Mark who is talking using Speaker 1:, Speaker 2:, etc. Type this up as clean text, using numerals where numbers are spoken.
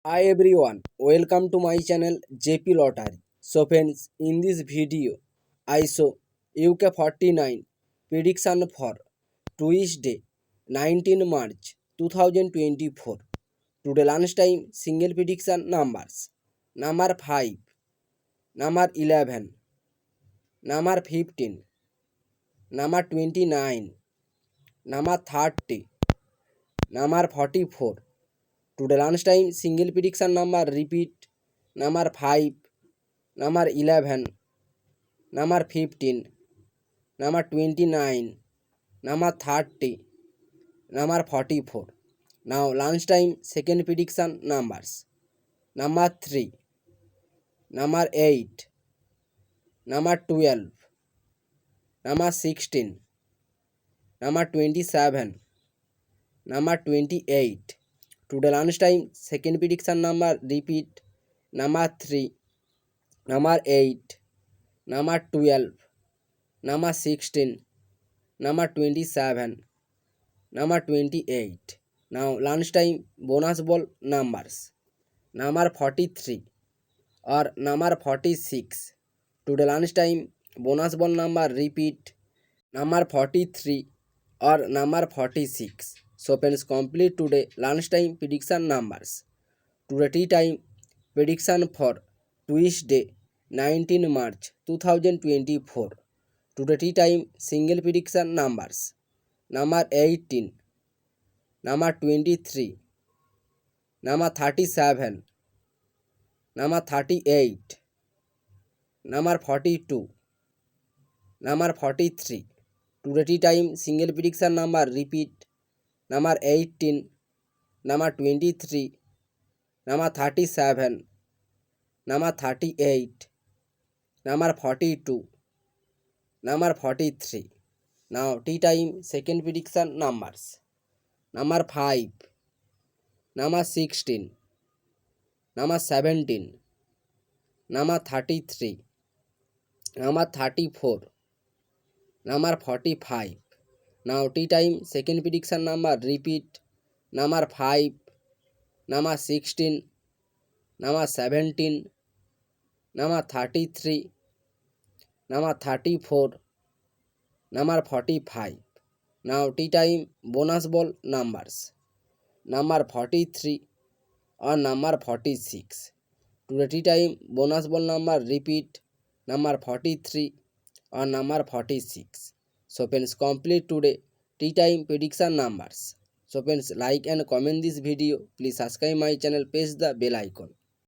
Speaker 1: Hi everyone, welcome to my channel JP Lottery. So friends, in this video, I show UK49 prediction for Tuesday 19 March 2024. Today lunchtime single prediction numbers. Number 5, number 11, number 15, number 29, number 30, number 44. Today lunchtime single prediction number repeat number 5, number 11, number 15, number 29, number 30, number 44. Now lunchtime second prediction numbers. Number 3, number 8, number 12, number 16, number 27, number 28. Today lunchtime second prediction number repeat number 3, number 8, number 12, number 16, number 27, number 28. Now lunchtime bonus ball numbers. Number 43 or number 46. Today lunchtime bonus ball number repeat number 43 or number 46. So friends, complete today lunchtime prediction numbers. Today tea time prediction for Tuesday 19 March 2024. Today tea time single prediction numbers. Number 18, number 23, number 37, number 38, number 42, number 43. Today tea time single prediction number repeat number 18, number 23, number 37, number 38, number 42, number 43. Now tea time second prediction numbers. Number 5, number 16, number 17, number 33, number 34, number 45. Now tea time second prediction number repeat number 5, number 16, number 17, number 33, number 34, number 45. Now tea time bonus ball numbers. Number 43 or number 46. Today tea time bonus ball number repeat number 43 or number 46. So friends, complete today tea time prediction numbers. So friends, like and comment this video. Please subscribe my channel, press the bell icon.